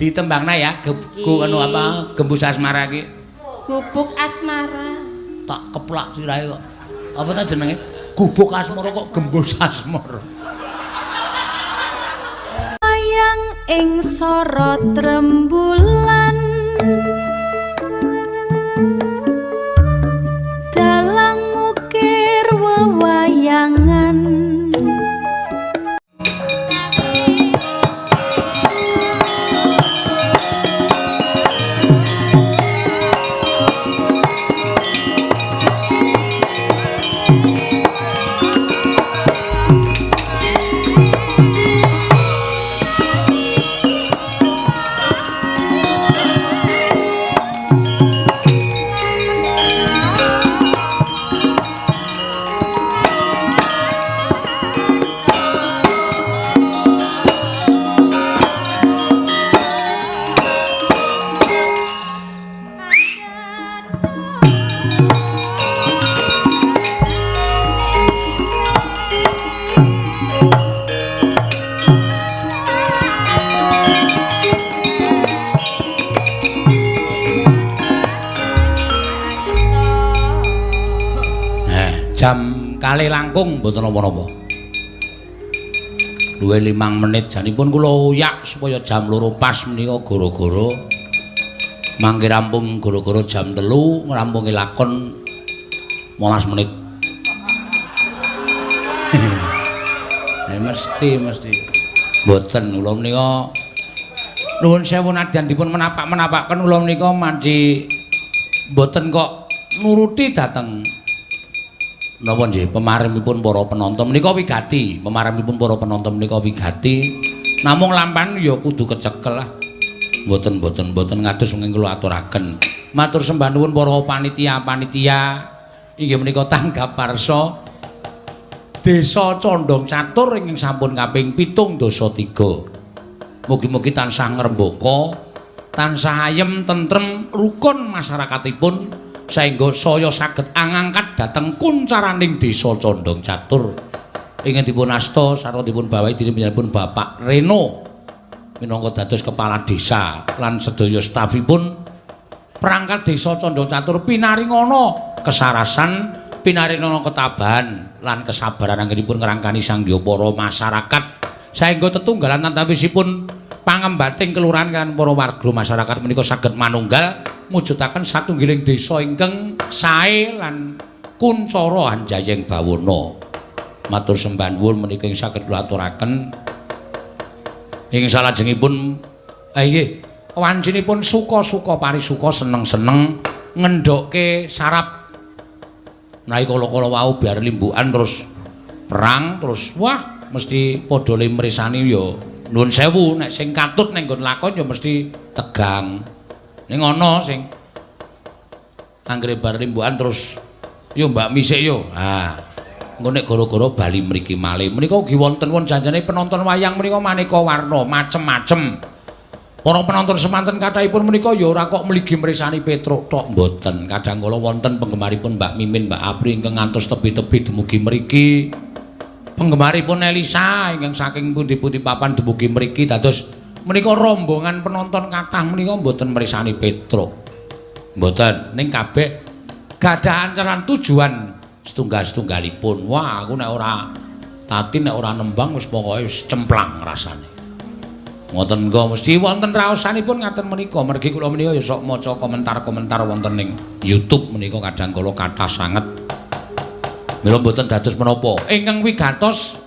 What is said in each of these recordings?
Ditembangna ya anu apa gembus asmara iki. Gubuk asmara. Tak keplak sirahe kok. Apa ta jenenge? Gubuk asmara kok gembus asmara. Ayang ing sorot rembulan dalang ngukir wewayangan jam kalih langkung mboten napa-napa. Luwih 5 menit janipun kula uyak supaya jam 2 pas menika gara-gara mangke rampung gara-gara jam 3 ngrampungi lakon 15 menit. mesti mboten kula menika nuwun sewu nadyan dipun menapak-menapakken kula menika manci mboten kok nuruti dhateng napa nggih pemaremipun para penonton menika wigati pemaremipun para penonton menika wigati namung lampan ya kudu kecekel lah mboten ngados menging kula aturaken matur sembah nuwun para panitia inggih menika tanggap parsa Desa Condong Catur ingkang sampun kaping 7 dosa 3 mugi-mugi tansah ngrembaka tansah ayem tentrem rukun masyarakatipun saengga saya saged angangkat dhateng kuncaraning Desa Condong Catur ingkang dipun asta sarta dipun bawahi dening panjenenganipun Bapak Reno minangka dados kepala desa lan sedaya stafipun perangkat Desa Condong Catur pinaringana kesarasan pinaringana ketabahan lan kesabaran anggenipun ngrangkani sangya para masyarakat saengga tetunggalan antawisipun pangembating kelurahan kan para warga masyarakat menika saged manunggal mujudaken satunggiling desa ingkang sae lan kuncara anjayeng bawana. Matur sembah nuwun menika ing saged kula aturaken. Ing salajengipun nggih wancinipun suka-suka parisuka seneng-seneng ngendhokke sarap. Nah kala-kala wau biar limbukan terus perang terus wah mesti padha limresani ya nuwun sewu nek sing katut ning nggon lakon ya mesti tegang. Ning ana sing anggere bar limbukan terus yo Mbak Misik yo. Ah. Engko nek gara-gara bali mriki malih menika ugi wonten janjane penonton wayang menika maneka warna, macem-macem. Para penonton semanten kathahipun menika ya ora kok mligi mresani Petruk tok mboten. Kadang kala wonten penggemaripun Mbak Mimin, Mbak Apri ingkang ngantos tebi-tebi dumugi mriki. Penggemaripun Elisa ingkang saking pundi-pundi papan dumugi mriki dados menika rombongan penonton kathah menika mboten mresani Petruk. Mboten, ning kabeh gadah ancaran tujuan setunggal-setunggalipun. Wah, aku nek ora tati nek ora nembang wis pokoke wis cemplang rasane. Ngoten engko mesti wonten raosanipun ngaten menika. Mergi kula menika ya sok maca komentar-komentar wonten ning YouTube menika kadang kala kathah sanget. Mila mboten dados menapa. Ingkang wigatos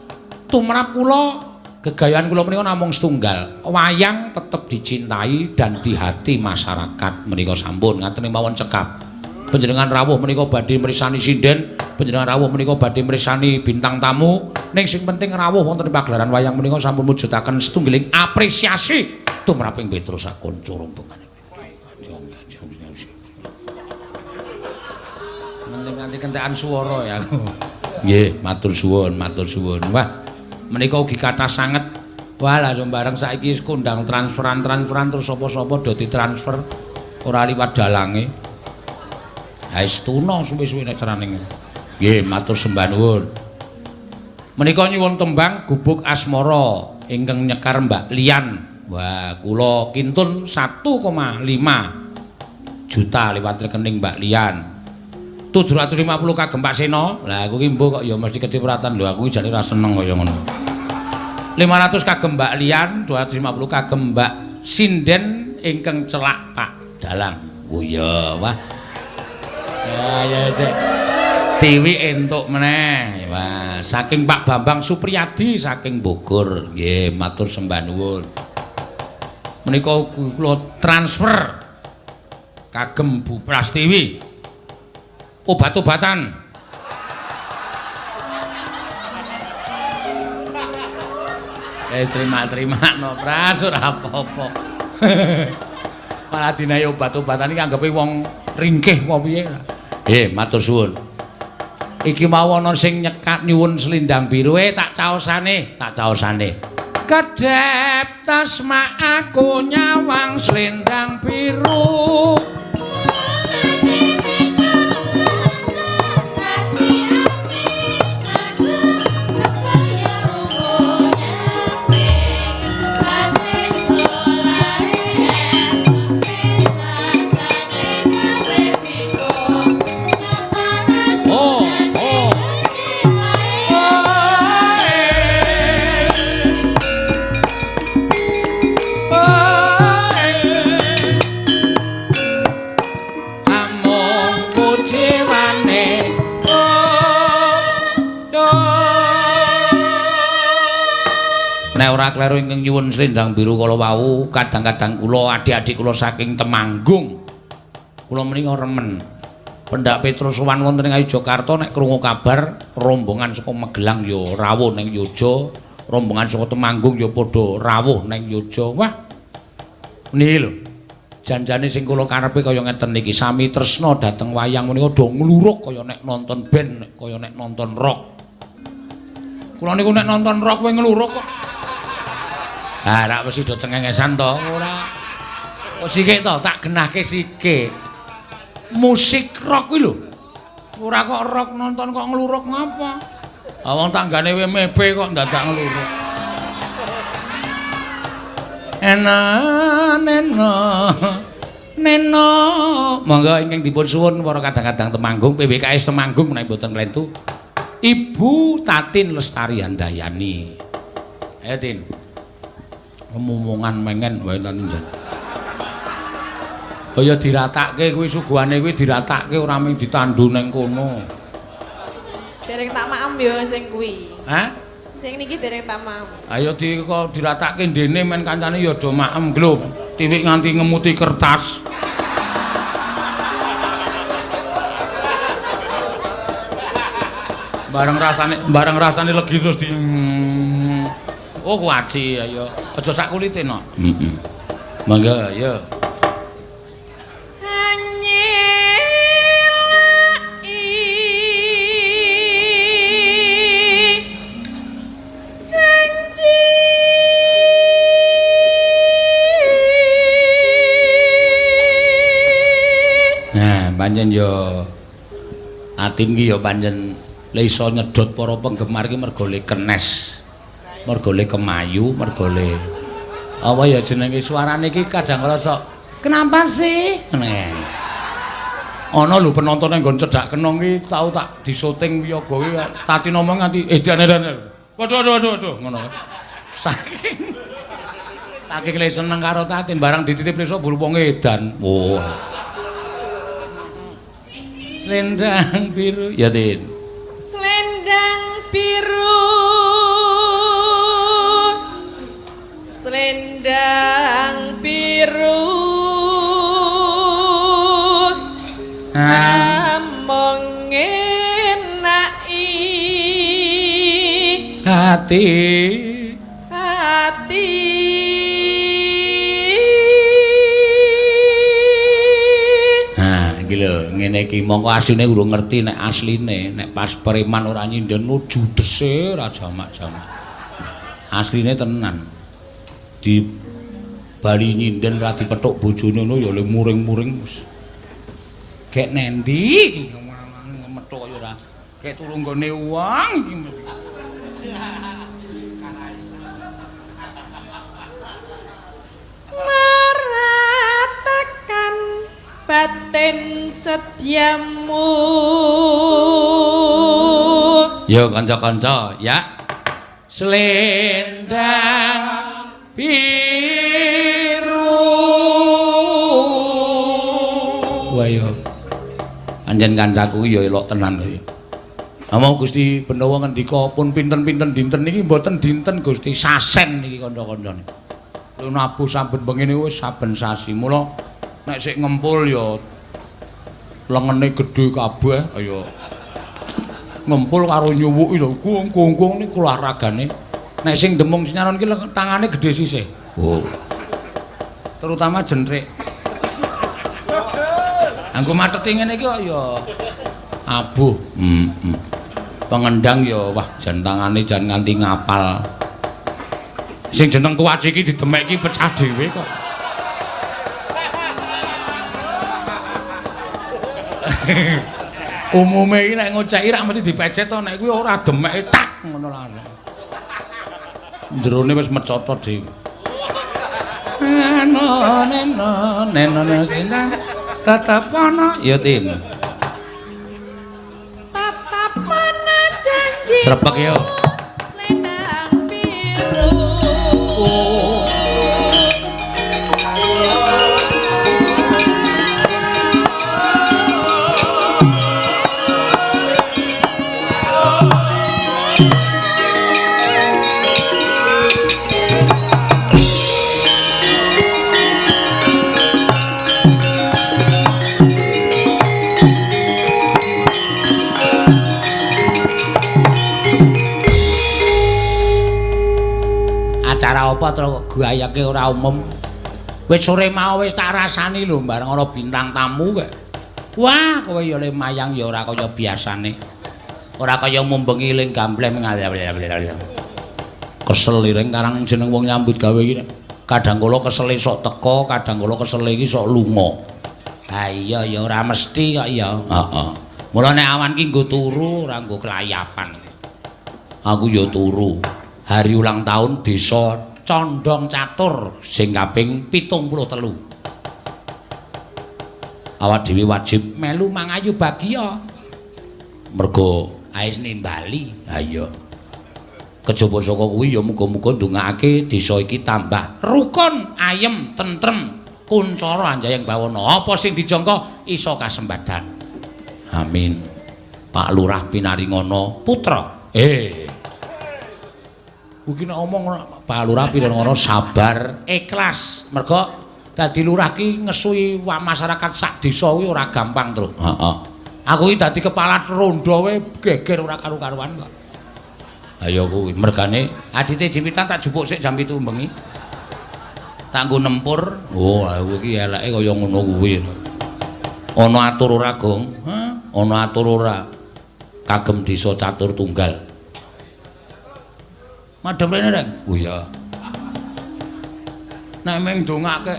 tumrap kula gegayaan kula menika namung setunggal. Wayang tetep dicintai dan di hati masyarakat menika sampun ngaten mawon cekap. Panjenengan rawuh menika badhe mrisani sinden, panjenengan rawuh menika badhe mrisani bintang tamu. Ning sing penting rawuh wonten ing pagelaran wayang menika sampun mujudaken setunggiling apresiasi tumraping Petrus Sakonco rombongan. Nganti kentekan swara ya aku. Nggih, matur suwun, matur suwun. Wah, menika ugi kathah sanget. Wah, lah sembarang saiki kondang transferan terus sapa-sapa do ditransfer ora liwat dalange. Ha wis tuna suwe-suwe nek carane. Nggih, matur sembah nuwun. Menika nyuwun tembang Gubuk Asmara ingkang nyekar Mbak Lian Wah, kula kintun 1,5 juta liwat rekening Mbak Lian. 750 kagem Pak Seno. Lah aku ki mbok kok ya mesti kecipratan lho, aku jane ra seneng kaya ngono. 500 kagem Mbak Lian, 250 kagem Mbak Sinden ingkang celak Pak Dalang. Oh iya, wah. Ya sik. Tiwi entuk meneh. Wah, saking Pak Bambang Supriyadi saking Bogor. Nggih, matur sembah nuwun. Menika kula transfer kagem Bu Prastiwi obat-obatan. Terima no Pras ora apa-apa. Malah dinae obat-obatan iki anggepe wong ringkih apa piye. Matur suwun. Iki mau ana sing nyekat nyuwun selindang biru tak caosane. Kedep tasma aku nyawang selendang biru. Nek ora kleru ingkang nyuwun selendang biru kala wau, kadang-kadang kula adik-adik kula saking Temanggung. Kula menika remen. Pendak Petrus Sowan wonten ing Yogyakarta nek krungu kabar rombongan saka Magelang ya rawuh ning Yojo, rombongan saka Temanggung ya padha rawuh ning Yojo. Wah. Niki lho. Janjane sing kula karepe kaya ngeten niki, sami tresna dhateng wayang menika do ngluruk kaya nek nonton band, kaya nek nonton rock. Kula niku nek nonton rock kowe ngluruk kok. Ah, rak wis do cengengesan to, ora. Kok sikik to, tak genahke sikik. Musik rock kuwi lho. Ora kok rock nonton kok ngluruk ngapa? Ah wong tanggane WMB kok ndadak ngluruk. Neno. Monggo ingkang dipun suwun para kadang-kadang Temanggung, PBKS Temanggung menawi boten klentu. Ibu Tatin Lestari Handayani. Ayo Tin. Omongan mengen wae lan njen. Kaya diratakke kuwi suguhane kuwi diratakke ora mung ditandu ning kono. Dereng tak maem yo sing kuwi. Hah? Sing niki dereng tak maem. Ayo kok diratakke ndene men kancane ya do maem lho. Tiwik nganti ngemuti kertas. Bareng rasane legi terus di oh kuaci ayo. Aja sak kulite no. Heeh. Mangga ya. Nah, pancen yo Atin ki yo pancen le iso nyedot para penggemar ki mergo le kenes. Mergo le kemayu, mergo le apa ya jenenge suarane iki kadang ngrasa kenapa sih ngene. Ana lho penonton ning nggon cedhak kenong ki tau tak disyuting Wiyaga ki Tati ngomong nganti edan-edan. Waduh ngono. Saking le seneng karo Tatin barang dititip iso bulu edan. Oh. Selendang biru ya Tin. Selendang biru. Selendang biru. Among enaki hati. Nah, iki lho, ngene iki mongko asline urung ngerti nek asline, nek pas preman ora nyinden judese ora jamak-jamak. Asline tenan. Di bali nyinden ra dipethuk bojone ngono ya le muring-muring wis. Gek nendi iki metu kaya ora kek turu nggone wong iki. manten setiamu. Yo kanca-kanca ya. Selendang biru. Wah yo. Anjen kancaku ya elok tenan ya. Mau Gusti Benawa ngendika pun pinten-pinten dinten niki mboten dinten Gusti sasen niki kanca-kancane. Lho nabuh saben bengi niku wis saben sasi. Mula nek sik ngempul ya lengene gedhe kabeh ya ngempul karo nyuwuki lho gong-gong niku olahragane. Nek sing demung sinyaron ki tangane gedhe sisih. Oh. Terutama jentrik. Anggo matheti ngene iki kok ya abuh. Pengendang ya wah jan tangane jan nganti ngapal. Sing jeneng kuwaci iki didemek iki pecah dhewe kok. Umume iki nek ngoceki ra mesti dipecet to, nek kuwi ora demeke tak ngono langsung. Jerone wis mecotot dhewe. Neno sinang tatapana ya Tin. Tatapana janji. Srepek yo. Selendang biru. Acara apa to gayake ora umum. Wis sore mau wis tak rasani lho bareng ana bintang tamu kok. Wah, kowe ya le mayang ya ora kaya biasane. Ora kaya mumbengi ling gamblem kesel ireng karang jeneng wong nyambut gawe iki. Kadang kala kesele sok teko, kadang kala kesele iki sok lunga. Ha iya ya ora mesti kok ya. Heeh. Mula nek awan ki nggo turu ora nggo kelayapan. Aku ya turu. Hari ulang tahun desa Condong Catur sing kaping 73. Awak dhewe wajib melu mangayu bagia. Mergo aes nimbali. Ha iya. Kejaba saka kuwi ya muga-muga ndongaake desa iki tambah rukun, ayem, tentrem, kuncara anjayeng bawana. Apa sing dijangka isa kasembadan. Amin. Pak Lurah pinaringana putra. Kuwi nek omong Pak Lurah pinaringana sabar, ikhlas. Mergo dadi lurah ki ngesui masyarakat sak desa kuwi ora gampang, Tru. Heeh. Aku iki dadi kepala ronda wae geger ora karu-karuan kok. Ayo kuwi mergane adite jiwitan tak jupuk sik jam 7 bengi. Tak nggo nempur. Oh, aku iki eleke kaya ngono kuwi. Ana atur ora, Gong? Hah? Ana atur ora? Kagem desa catur tunggal. Madhep rene, Reng. Oh iya. Nek meng ndongake,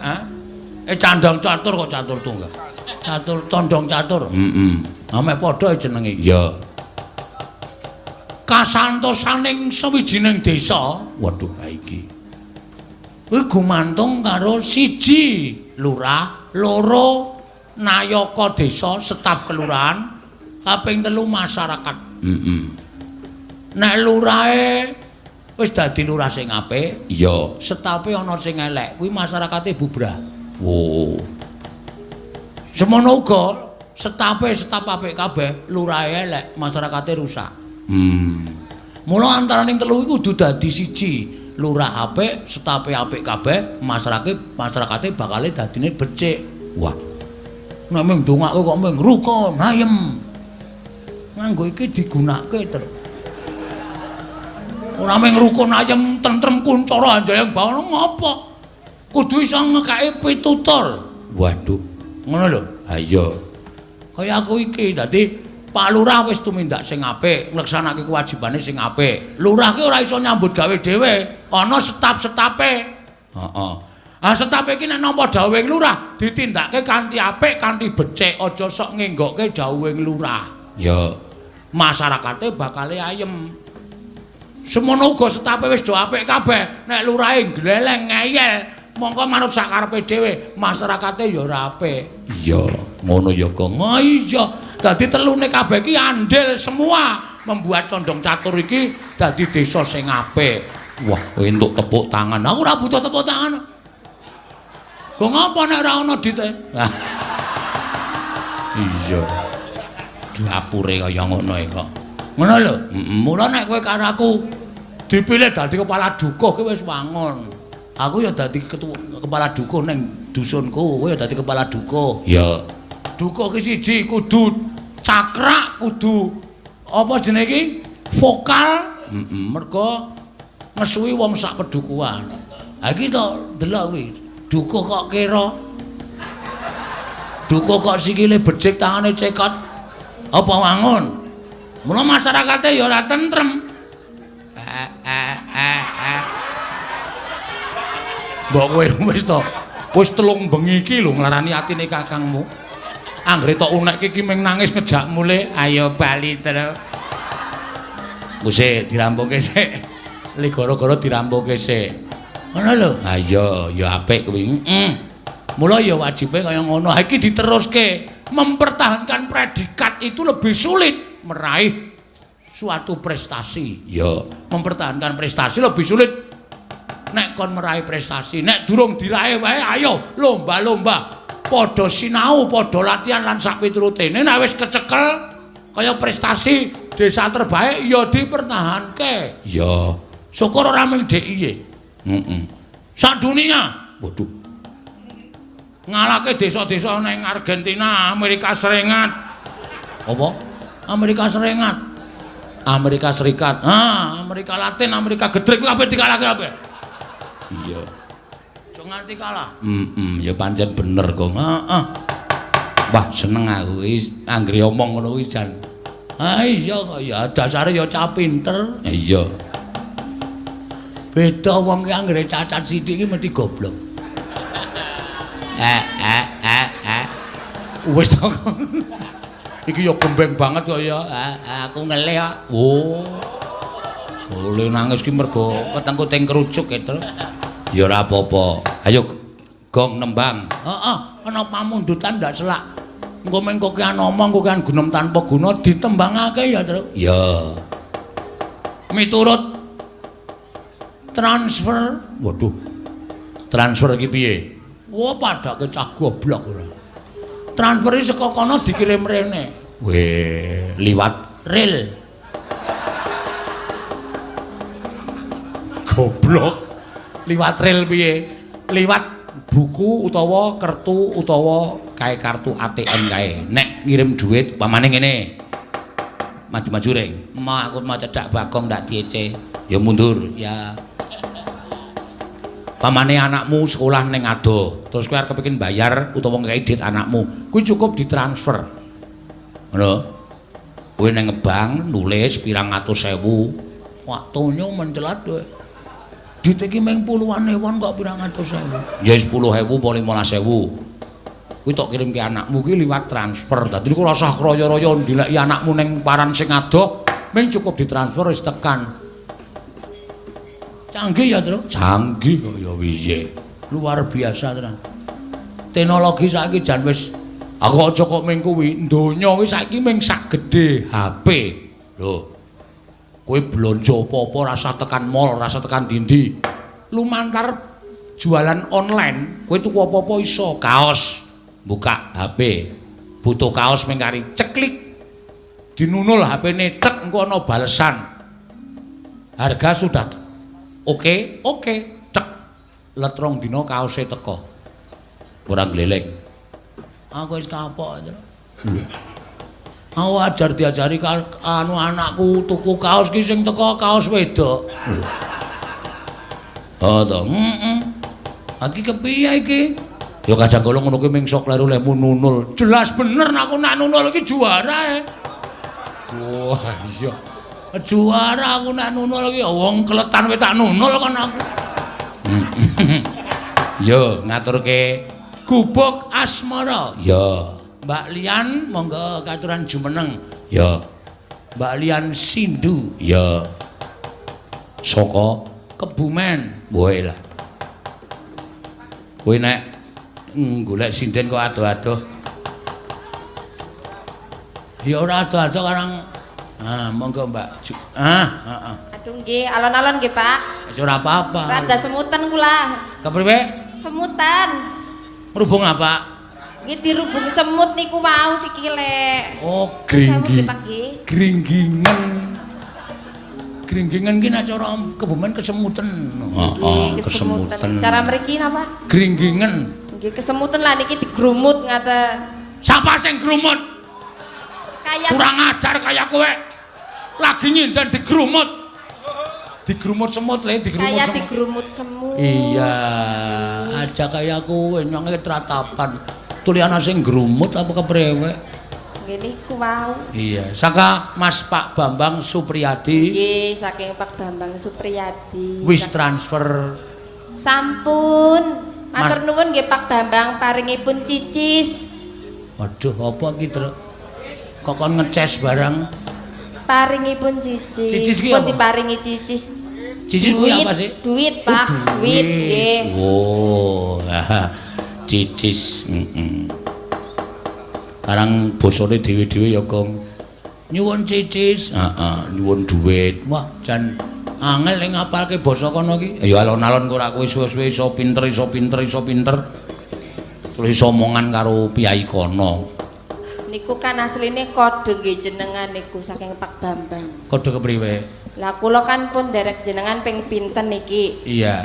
candang catur kok catur tunggal. Catur condong catur. Ame padha jenenge. Iya. Kasantosaning sawijining desa. Waduh, ha iki. Kuwi gumantung karo siji lurah, loro nayaka desa, staf kelurahan, kaping 3 masyarakat. Nek lurahe wis dadi lurah sing apik, iya, stafe ana sing elek, kuwi masyarakate bubrah. Oh. Semono uga staf apik kabeh, lurahe elek, masyarakate rusak. Mula antaraning telu iku kudu dadi siji. Lurah apik, stafe apik kabeh, masyarakate bakale dadine becik. Wah. Nek mung ndongake kok mung rukun, ayem. Nganggo iki digunakake terus. Ora mung rukun ayem, tentrem kuncara anjayeng bawana ngopo? Kudu iso ngekake pitutur. Waduh. Ngono lho. Ha iya. Kaya aku iki dadi Pak Lurah wis tumindak sing apik, ngleksanake kewajibane sing apik. Lurah ki ora iso nyambut gawe dhewe, ana staf-stafe. Heeh. Ah stafe iki nek nampa dawuhing lurah ditindakke kanthi apik, kanthi becik, aja sok ngenggokke dawuhing lurah. Ya. Masyarakate bakale ayem. Semono uga stafe wis do apik kabeh, nek lurahe gleleng ngeyel, mongko manut sakarepe dhewe, masyarakate ya ora apik. Iya, ngono ya, Gong. Oh iya, dadi telune kabeh iki andil semua membuat Condong Catur iki dadi desa sing apik. Wah, kowe entuk tepuk tangan. Aku ora butuh tepuk tangan. Gong apa nek ora ana dite? Iya. Dapure kaya ngono kok. Ngono lho. Mula nek kowe karo aku dipilih dadi kepala dukuh ki wis wangun. Aku ya dadi kepala dukuh ning dusunku, kowe ya dadi kepala dukuh. Ya. Dukuh ki siji kudu cakrak, kudu apa jenenge iki? Vokal. Mergo ngesuwi wong sak pedukuhan. Ha iki to delok kuwi. Dukuh kok kira. Dukuh kok sikile becik, tangane cekot. Apa wangun? Mula masyarakate ya ora tentrem. Mbok kowe wis to. Wis telung bengi iki lho nglarani atine kakangmu. Anggere tok unekke iki ming nangis ngejak mule, ayo bali terus. Wis dirampuke sik. Li gara-gara dirampuke sik. Ngono lho. Ha iya, ya apik kuwi. Mula ya wajibe kaya ngono. Ha iki diteruske. Mempertahankan predikat itu lebih sulit meraih suatu prestasi. Ya, mempertahankan prestasi lebih sulit. Nek kon meraih prestasi, nek durung diraih wae ayo lomba-lomba. Padha sinau, padha latihan lan sak piturute. Nek wis kecekel kaya prestasi desa terbaik ya dipertahanke. Ya, syukur ora mung DIY. Sak dunia. Waduh. Ngalahke desa-desa ning Argentina, Amerika Serikat. Apa? Amerika Serikat. Amerika Serikat. Amerika Latin, Amerika Gedrek kabeh dikalahke kabeh. Iya. Aja nganti kalah. Ya pancen bener, Gong. Heeh. Wah, seneng aku iki anggere omong ngono kuwi jan. Iya kok ya dasare ya cah pinter. Iya. Beda wong ki anggere cacat sithik iki mesti goblok. Wis to. Iki ya gembeng banget kok ya. Aku ngelih kok. Oh. Boleh nangis ki mergo ketengku-teng kerucuk gitu. Ya ora apa-apa. Ayo Gong nembang. Heeh, ana pamundutan ndak selak. Engko mengko ki ana omong kok kan gunem tanpa guna ditembangake ya, Tru. Ya. Miturut transfer. Waduh. Transfer iki piye? Wah, padake cah goblok ora. Transferi saka kono dikirim rene. Weh, liwat rel. Goblok. Liwat rel piye? Liwat buku utawa kertu utawa kae kartu ATM kae. Nek ngirim duit pamane ngene. Maju-maju ring. Aku mau cedak Bagong ndak diece. Ya mundur, ya. Pamane anakmu sekolah ning ado, terus kowe arep kepengin bayar utawa ngekei duit anakmu, kuwi cukup ditransfer. Ngono. Kowe ning bank nulis pirang atus ewu, waktunya mencelat kowe. Duit iki mung puluhan ewon kok pirang atus ewu. Ya 10.000 apa 15.000. Kuwi tok kirim ke anakmu kuwi liwat transfer. Dadi kok ora usah kroyo-royo ndileki anakmu ning paran sing adoh, mung cukup ditransfer wis tekan. Canggih ya, Tru? Canggih kok ya piye. Luar biasa tenan. Teknologi saiki jan wis aku aja kok ming kuwi, donya kuwi saiki ming sak gedhe HP. Lho. Kowe blonjo apa-apa rasa tekan mall, rasa tekan ndi-ndi. Lumantar jualan online, kowe tuku apa-apa iso. Kaos, buka HP. Butuh kaos ming kari ceklik. Dinunul HP-ne tek engko ana balesan. Harga sudah Oke, cek letrong dina kaose teko. Ora gleleng. Aku wis kapok, Tru. Aku ajar diajari anu anakku tuku kaos ki sing teko kaos wedok. Oh to, Iki kepiye iki? Ya kadang kala ngono kuwi ming sok kleru lemu nunul. Jelas bener aku nak nunul iki juara. Wah, iya. Juara aku nek nunul iki wong kletan wis tak nunul kan aku. Yo ngaturke gubuk asmara. Yo. Mbak Lian monggo katuran jumeneng. Yo. Mbak Lian Sindu. Yo. Saka Kebumen. Woe lah. Kowe nek golek sinden kok adoh-adoh. Ya ora adoh-adoh karang. Ah, monggo Mbak. Heeh. Aduh nggih, alon-alon nggih, Pak. Wis ora apa-apa. Rada semutan kula. Kepriwe? Semutan. Ngrubung apa? Nggih dirubung semut niku wau sikile. Oh, Sawung nggih, gringging. Pak nggih. Gringgingen. Gringgingan ki nek cara Kebumen kesemuten. Nggih, kesemutan. Cara mriki napa? Gringgingen. Nggih, kesemutan lah niki digrumut ngaten. Siapa sing grumut? Kayak Kurang ajar kaya kowe. Lagi nyindan digrumut. Digrumut semut le, digrumut kayak semut. digrumut semut. Iya, aja kaya kowe nyonge tratapan. Tuliana sing grumut apa keprewek? Nggih niku wau. Iya, saka Mas Pak Bambang Supriyadi. Nggih, saking Pak Bambang Supriyadi. Wis transfer. Sampun. Matur nuwun nggih Pak Bambang paringipun cicis. Waduh, apa iki, Truk? Kok kon ngeces barang? Paringipun cicis. Cicis ki Pun apa? diparingi cicis. Cicis kuwi apa sih? Duit, Pak. Duit, nggih. Oh, cicis. Karang bosone dhewe-dhewe ya, Gong. Nyuwun cicis, nyuwun duit. Wah, jan angel ning ngapalke basa kono iki. Ya alon-alon kok ora kowe suwe-suwe iso pinter. Terus iso omongan karo piyai kono. Niku kan asline kode nggih jenengan niku saking Pak Bambang. Kode kepriwe? Lah kula kan pun derek jenengan ping pinten niki. Iya.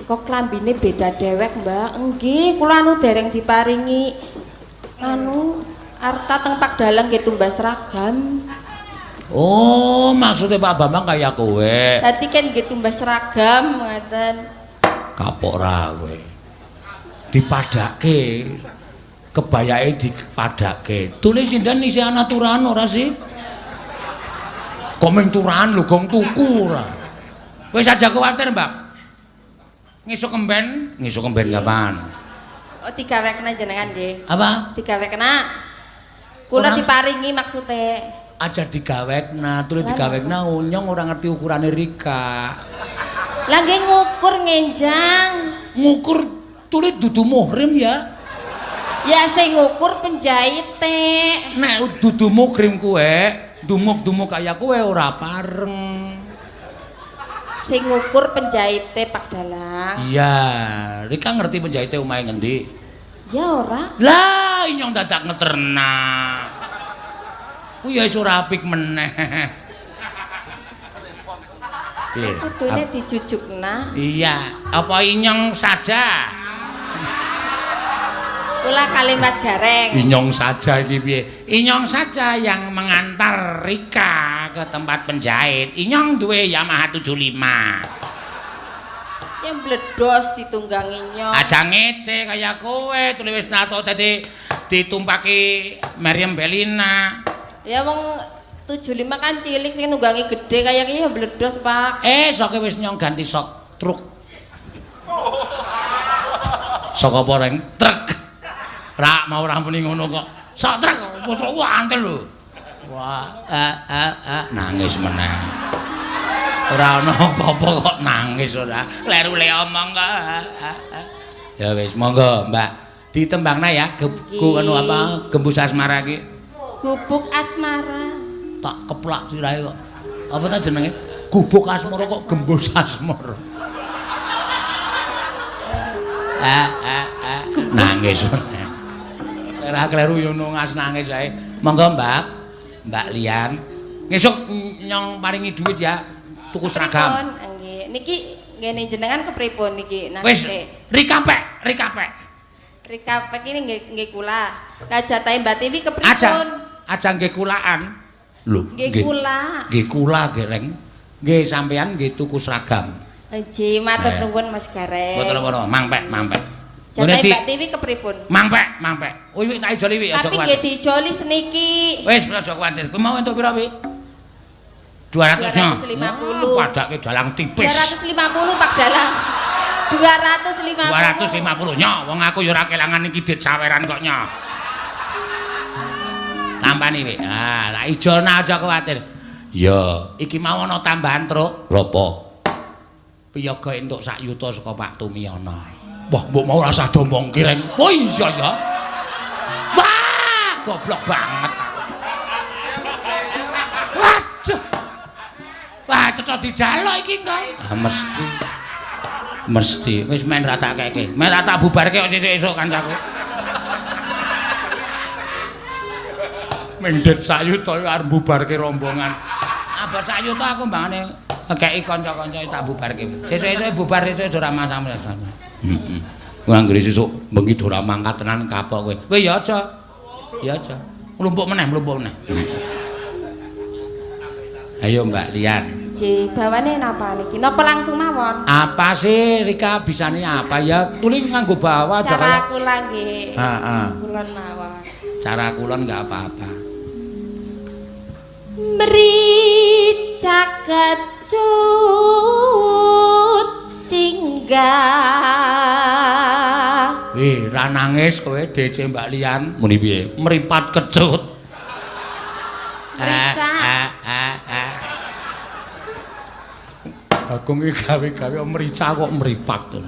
Kok klambine beda dewek, Mbak? Nggih, kula anu dereng diparingi arta teng Pak Dalang nggih tumbas seragam. Oh, maksudnya Pak Bambang kaya kowe. Dadi kan nggih tumbas seragam ngoten. Kapok ra kowe. Dipadake. Kebayake dipadake. Tulis sindan isi ana turan ora sih? Komeng turan lho, Gong tuku ora. Wis aja kuwatir, Mbak. Ngisuk kemben kapan? Oh, digawekna jenengan nggih. Apa? Digawekna. Kula diparingi maksude. Aja digawekna, tulis digawekna unyong ora ngerti ukurane Rika. Lah nggih ngukur ngenjang. Ngukur tulis dudu muhrim ya. Ya sing ngukur penjahite. Nek dudu muhrim kowe, dumuk-dumuk kaya kowe ora pareng. Sing ngukur penjahite Pak Dalang. Iya, Rika ngerti penjahite omahe ngendi? Ya ora. Lah, inyong dadak ngeterna. Ku ya iso rapik meneh. Piye? Kudune dijujukna. Iya, apa inyong saja? Kula kali Mas Gareng. Inyong saja iki piye? Inyong saja yang mengantar Rika ke tempat penjahit. Inyong duwe Yamaha 75. Yang bledos ditunggangi nyong. Aja ngece kaya kowe, tulis wis nato dadi ditumpaki Maryam Belina. Ya wong 75 kan cilik sing nunggangi gede kaya iki ya bledos, Pak. Soke wis nyong ganti sok truk. Sok apa reng? Truk. Rak mau rampuni ngono kok. Sok truk putrukku antel lho. Wah, nangis meneh. Ora ana apa-apa kok nangis ora. Kleru le omong kok. Ya wis, monggo, Mbak. Ditembangna ya anu apa gembus asmara iki. Gubuk asmara. Tak keplak sirahe kok. Apa ta jenenge? Gubuk asmara kok gembus asmara. Nangis. Ora kleru yo nungas nangis ae. Monggo, Mbak. Mbak Lian. Ngesuk nyong paringi duit ya. Tuku seragam. Nggih. Niki ngene jenengan kepripun niki? Wis, rikapek. Rikapek ini nggih kula. Lah jatahe Mbak Tiwi kepripun? Aja nggih kulaan. Lho, nggih kula. Nggih kula gereng. Nggih sampean nggih tuku seragam. Nggih, matur nuwun Mas Gareng. Mboten apa-apa, mangpek. Jatahe Mbak Tiwi kepripun? Mangpek. Oh, iki tak ijoli wi aja Tapi nggih dijoli seniki. Wis aja kuwatir. Kuwi mau entuk pira wi? 200 nya. 250. Padake dalang tipis. 250 Pak Dalang. 250. 250 nya, wong aku ya ora kelangan iki dit saweran kok nya. Tampani wi. Tak ijolna aja kuwatir. Ya, iki mau ana tambahan truk. Lha apa? Piyaga entuk sak yuta saka Pak Tumiyana. Wah, mbok mau rasa dombong kireng. Oh iya ya. Wah, goblok banget. Waduh. Wah, cocok dijaluk iki kok. Ah, mesti. Mesti. Wis men ra tak keke. Men ra tak bubarke kok sesuk-esuk kancaku. Mendet sayuta arep bubarke rombongan. Abot sayuta aku mbangane ngekeki kanca-kanca tak bubarke. Sesuk-esuk bubar sesuk ora masalah. Heeh. Anggere sesuk bengi ora mangkat tenan kapok kowe. Kowe ya aja. Ya aja. Mlumpuk meneh. Ayo Mbak Lian. Ji, bawane napa niki? Napa langsung mawon? Apa sih Rika bisane apa ya? Tuli nganggo bawa aja cara kula nggih. Heeh. Kulon mawon. Cara kulon enggak apa-apa. Beri cakecut singgah. Wih, ra nangis kowe DC Mbak Lian. Muni piye? Mripat kecut. Agung iki gawe-gawe mrica kok mripat to.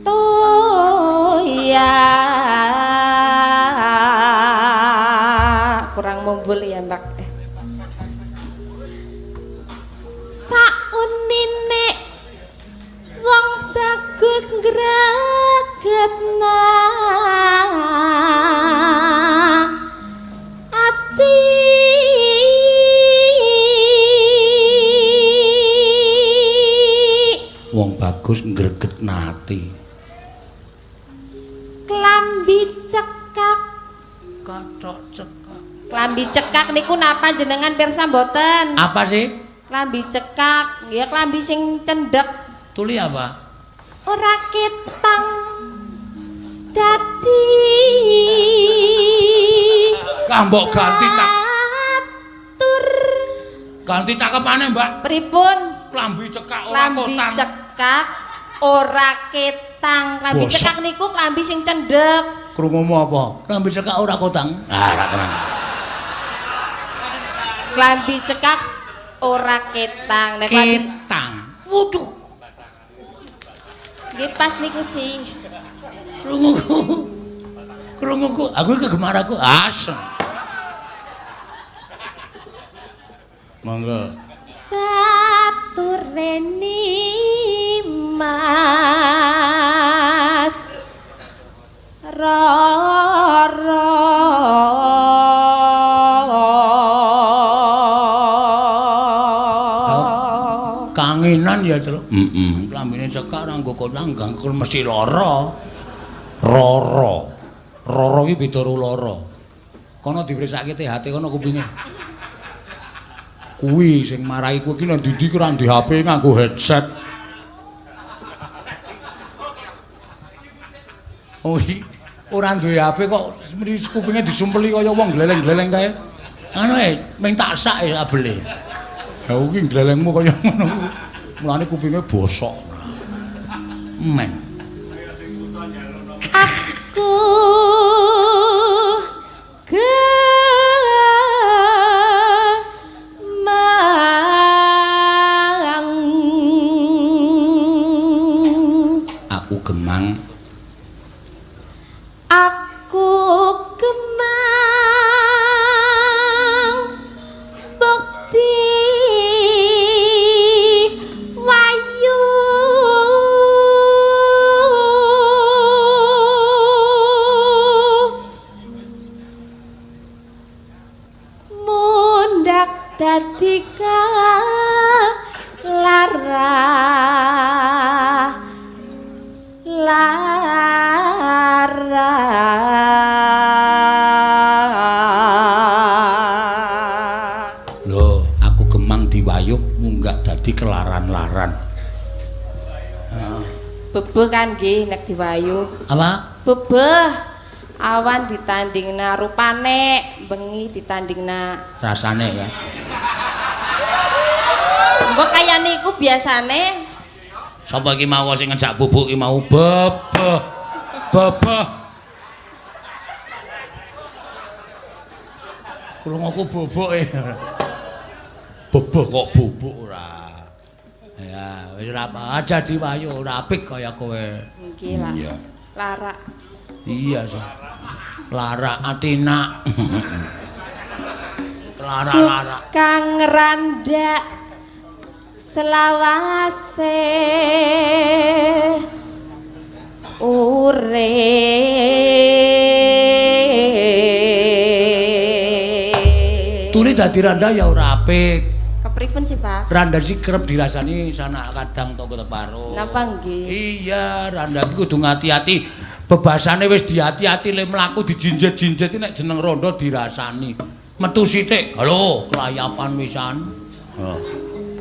Oh iya. Kurang mumbul ya, Mbak. Saunine wong bagus gregetna ati Wong bagus ngregetna ati. klambi cekak Kathok cekak. Klambi cekak niku napa jenengan pirsa mboten? Apa sih? Klambi cekak, ya klambi sing cendhek. Tuli apa? ora ketang dadi Kambok ganti cak. atur Ganti cakepane, Mbak. Pripun? Klambi cekak ora Klambi kotang. cekak ora ketang. Klambi Bosok. cekak niku klambi sing cendhek. Krungumu apa? Klambi cekak ora kotang. Ah, ra tenan. Klambi cekak ora ketang. Nek klambi Ketang. Waduh. nggih pas niku sih. Krunguku. Aku kegemar aku asem. Monggo. batur reni mas roro Kangenan ya, Tru. Klambine cekak ora nggo kotang, gangkul mesti lara. Roro iki beda karo lara. Kono dipriksake THT kono kupinge. Kuwi sing marahi kowe iki nang ndi ki ora ndek HP nganggo headset. Oh iki ora duwe HP kok mriki kupinge disumpeli kaya wong gleleng-gleleng kae. Anu ming tak sak abele. Ya kuwi glelengmu kaya ngono. Mulane kupinge bosok. Men. aku gemang Aku bukti wayu mundak dadi lara Loh, aku gemang diwayuk munggah dadi kelaran-laran. Bebeh kan nggih nek diwayu. Apa? Bebeh awan ditandingna rupane, bengi ditandingna Rasane ya. mbok kaya niku biasane. Sapa iki mau sing ngejak bubuk iki mau bebeh. Bebeh. Krungoku boboke. bebek kok bubuk ora. Ya, wis ora aja diwayu ora apik kaya kowe. Nggih lah. Iya. Larak. Iya, sih. Lara Atina. Lara. Kang randak selawase Tuli dadi randa ya ora apik. Kepripun sih, Pak? Randa sih kerep dirasani sanak kadang toko teparo. Napa nggih? Iya, randa iki kudu ngati-ati. Bebasane wis diati-ati le mlaku dijinjet-jinjet nek jeneng rondo dirasani. Metu sithik, halo, kelayapan wisan.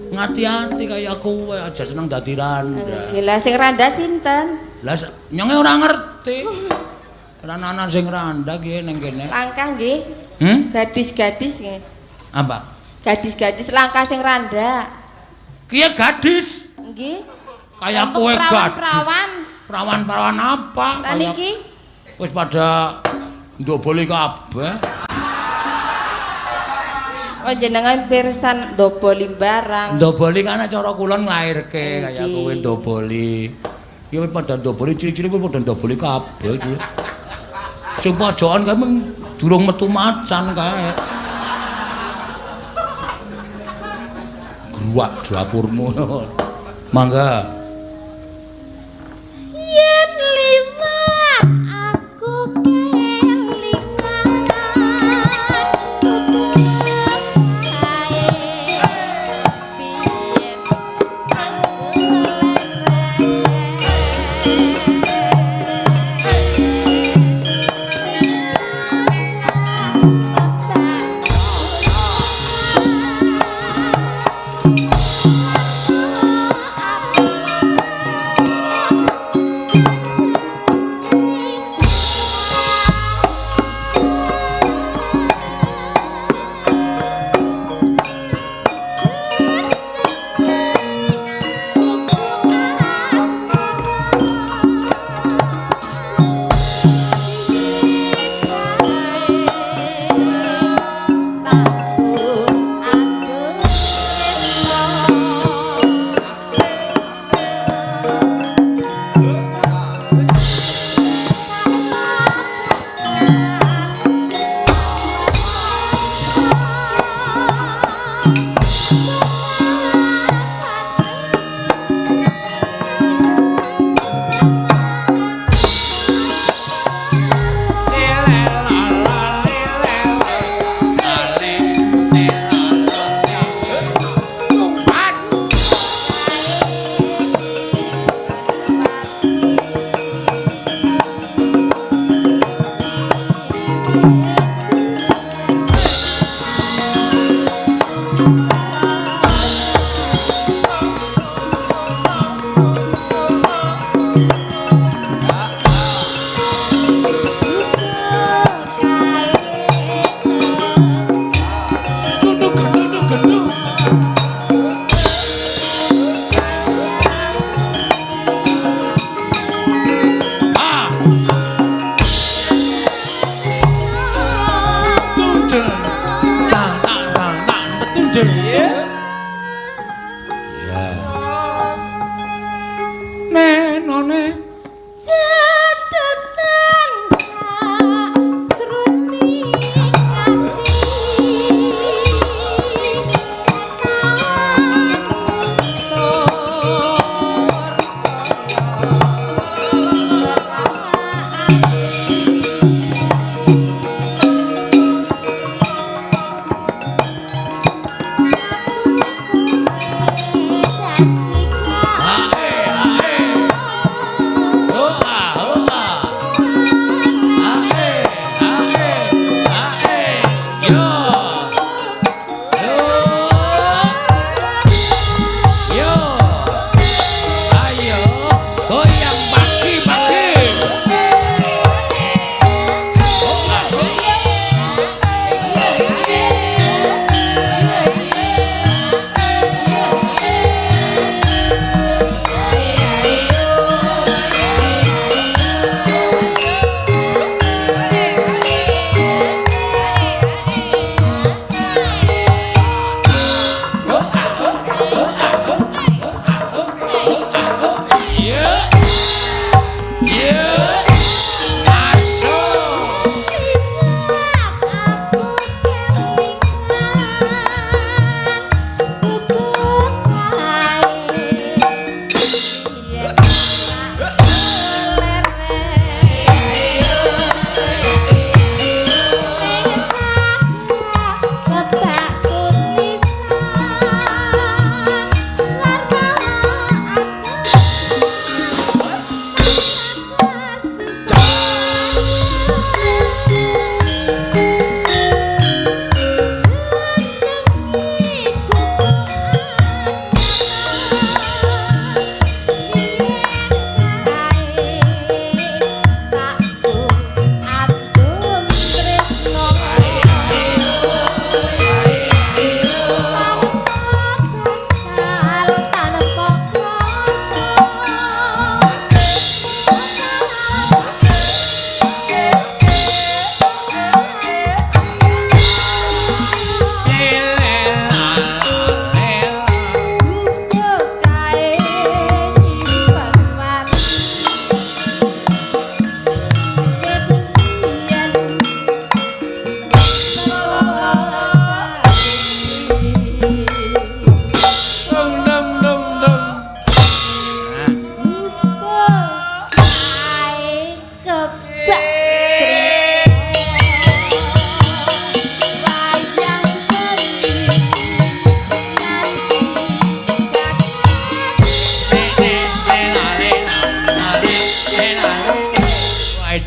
Ngati-ati kaya kowe aja seneng dadi randa. Nggih, lah sing randa sinten? Lah nyenge ora ngerti. Ora ana sing randa ki ning kene. Langkah nggih. Gadis-gadis nggih. Apa? Gadis-gadis langkah sing randa. Kiye gadis? Nggih. Kaya kowe gadis. Perawan. Perawan-perawan apa? Lah niki wis pada ndoboli kabeh. oh jenengan pirsan ndoboli barang. Ndoboli kan cara kulon nglairke kaya kowe ndoboli. Ya wis pada ndoboli ciri-ciri wis pada ndoboli kabeh iki. Sing pojokan kae mung durung metu macan kae. Gruwak dapurmu. Mangga. yen liwat aku kelingan tutup ae biyen aku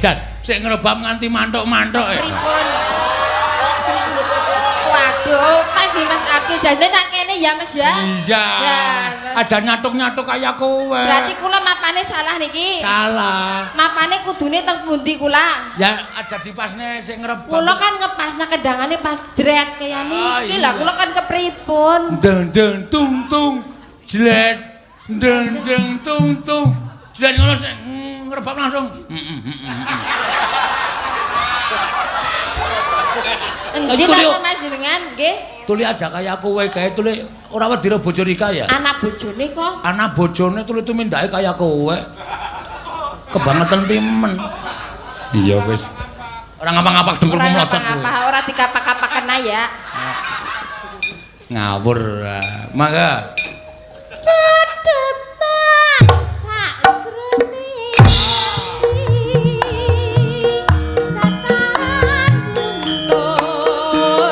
Jan, sik ngrebab nganti mantuk-mantuk. Pripun? Waduh, pas di Mas Abdul jane tak kene ya Mas ya. Iya. Ada nyatuk-nyatuk kaya kowe. Berarti kula mapane salah niki. Salah. Mapane kudune teng pundi kula? Ya aja dipasne sing ngrebab. Kula kan ngepasna kendangane pas jret kaya niki. iya. Lah kula kan kepripun? Deng deng tung tung jlet deng deng tung tung jlet ngono sing ngrebab langsung. Nggih ta Mas jenengan nggih. Tuli aja kaya kowe gawe tuli ora wedi bojo Rika ya. Anak bojone kok. Anak bojone tuli tumindake kaya kowe. Kebangetan timen. Iya wis. Ora ngapa-ngapa dengkulmu mlocot. Ora dikapak-kapaken ya. Ngawur. Mangga. Sedetang sakjroning tatan mundur kaya rapi aku kowe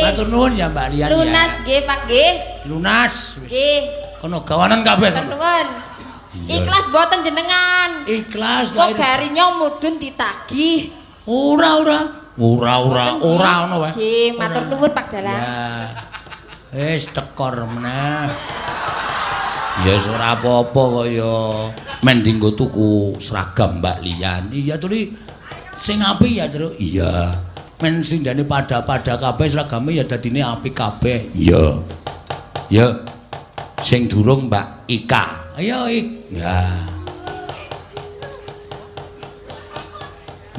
Matur nuwun ya Mbak Lian ya. Lunas nggih Pak nggih. Lunas. Nggih. Kono gawanan kabeh. Nuwun. Ikhlas boten jenengan. Ikhlas kok garinya mudhun ditagih. Ora ono wae. Nggih, matur nuwun Pak Dalang. Ya. Wis tekor meneh. Ya wis ora apa-apa kaya men dinggo tuku seragam Mbak Lian. Iya tuli sing apik ya, Tru. Iya. Men sindane pada-pada kabeh seragame ya dadine apik kabeh. Iya. Ya. Sing durung Mbak Ika. Ayo Ik. Ya.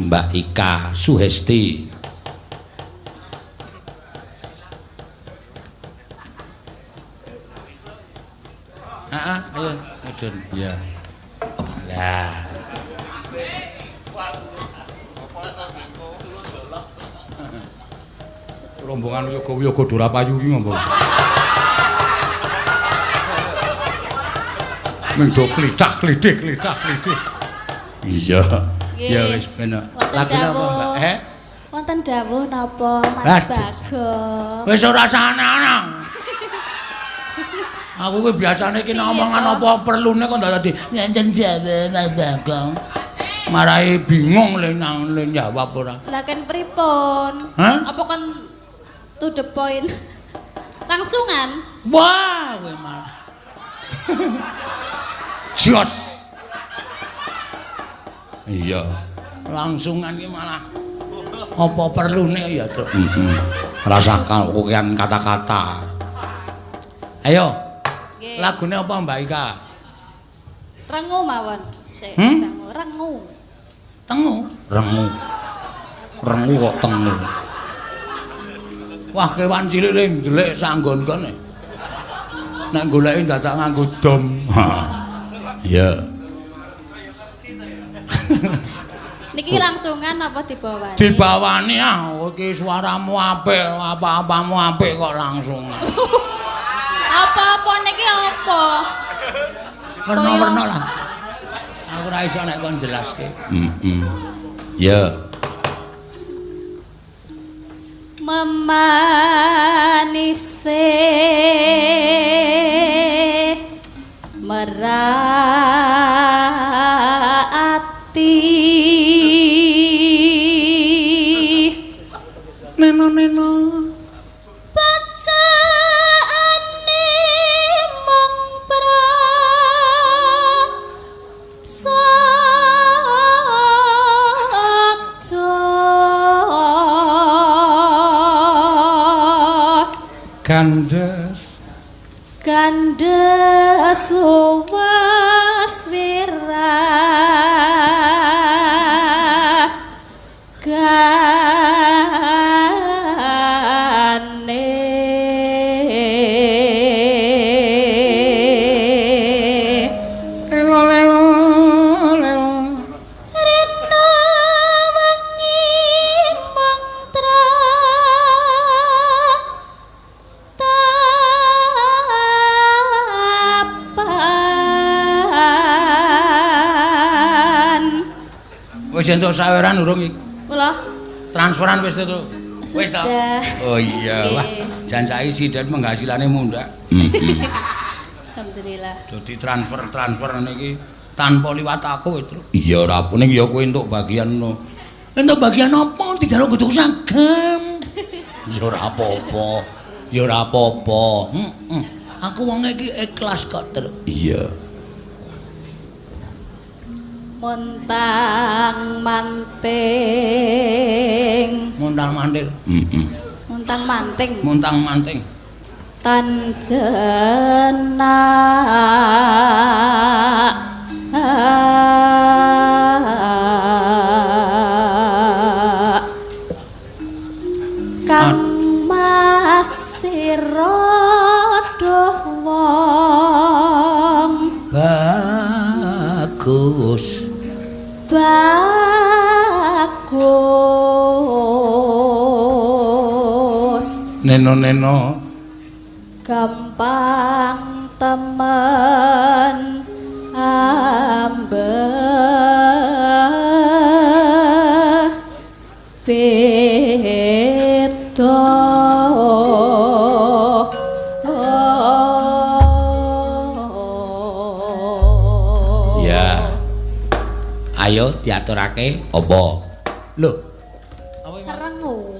Mbak Ika Suhesti. Ayo, Edun. Ya. Lah. Rombongan yoga-yoga Durapayu iki ngopo? Mendo klithak-klithik. Iya. Ya wis bener. Lagune apa, Mbak? Wonten dawuh napa Mas Bagong? Wis ora sana-ana. Aku kuwi biasane ki omongan apa perlune kok ndak dadi ngenten dawuh Mas Bagong. Marai bingung le nang jawab ora. Lah kan pripun? Apa kon to the point? Langsungan? Wah, kowe malah. Jos. Iya, langsungan ki malah apa perlune ya, Truk. Rasakan kokean kata-kata. Ayo. Nggih. Lagune apa Mbak Ika? Rengu mawon. Sik, rengu. Tengu. Rengu kok tengu. Wah, kewan cilik ning ndelik sanggon kene. Nek goleki dadak nganggo dom. Iya. Niki langsungan apa dibawani? Dibawani iki suaramu apik, apa-apamu apik kok langsungan. Apa-apa niki apa? Werna-werna lah. Aku ora iso nek kon jelaske. Ya. Memanise merati neno bacaane mung kandes luwes wirah Wis entuk saweran urung iki? Kula Transferan wis entuk. Wis ta? Oh iya, wah. Jan saiki sidet penghasilane mundak. Alhamdulillah. Jadi transfer niki tanpa liwat aku itu. Iya ora apa ning ya kowe entuk bagian no. Entuk bagian apa? Tidak kudu sagem. Ya ora apa-apa. Ya ora apa-apa. Aku wong iki ikhlas kok, Tru. Iya. Montang manting. Montang mantil. Montang manting. Montang manting. Tanjena Kang Masira doh wong bagus neno gampang temen ambeh beda ya ayo diaturake apa lho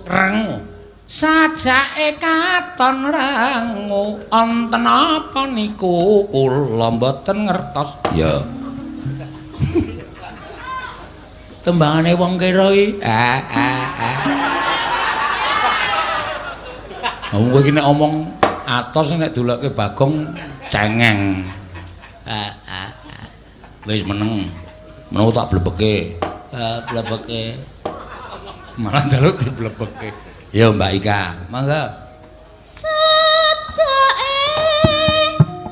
rengu sajake katon rengu wonten apa niku kula mboten ngertos ya tembangane wong kira iki kowe iki nek omong atos nek dolokke Bagong cengeng wis meneng tak blebeke malah njaluk diblebeke. Ya Mbak Ika, mangga. Sajake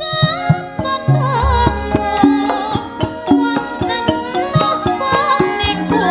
katon wonten napa niku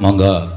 Monggo.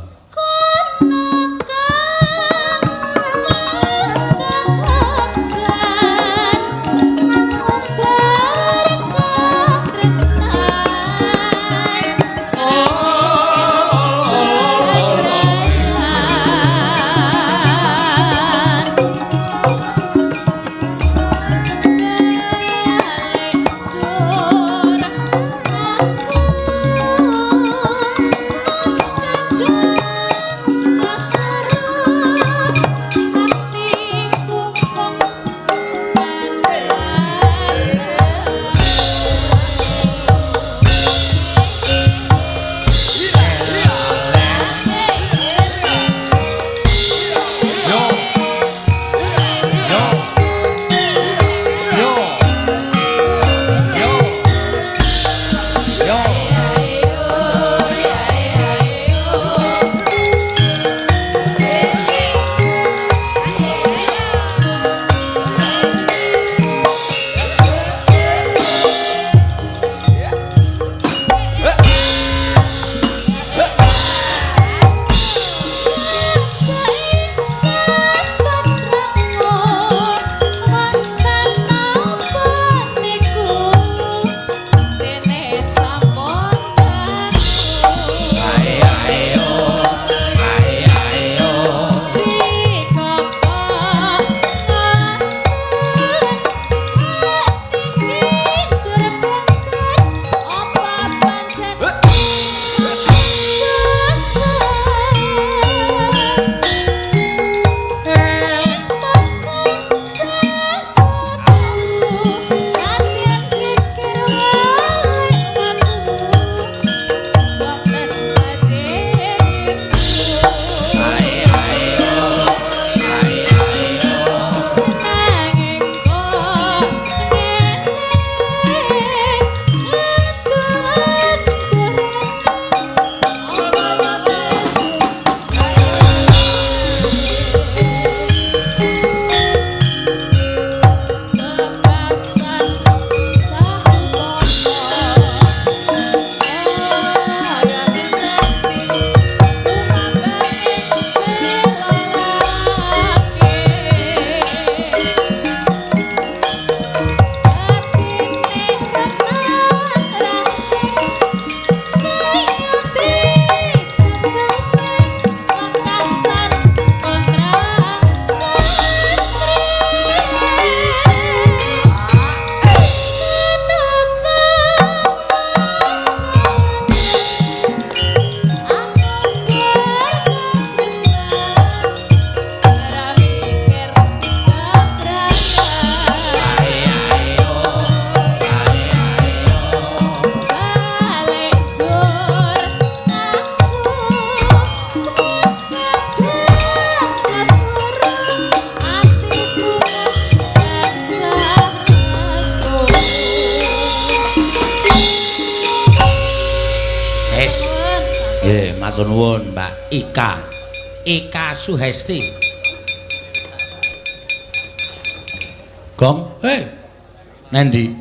Thank you. Nggih, matur nuwun Mbak Ika. Ika Suhesti. Gong, nendi?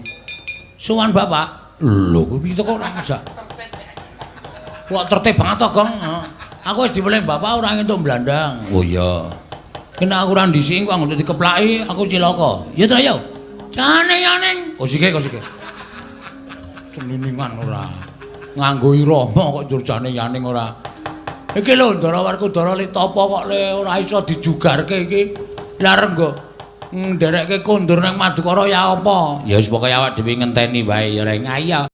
Suwan Bapak. Lho, kuwi kok ora ngajak. Kok tertib banget to, Gong? Aku wis dipelih Bapak ora entuk blandang. Oh iya. Kena aku ora ndisi kok anggone dikeplaki aku cilaka. Ya to ya. Jane-jane. Kosike. Ceniningan ora. Nganggo irama kok njur jane-jane ora. Iki lho Ndara Werkudara Litapa kok le ora iso dijugarke iki. Lah renggo nderekke kondur nang Madukara ya apa? Ya wis pokoke awak dhewe ngenteni wae ya reng. Ayo.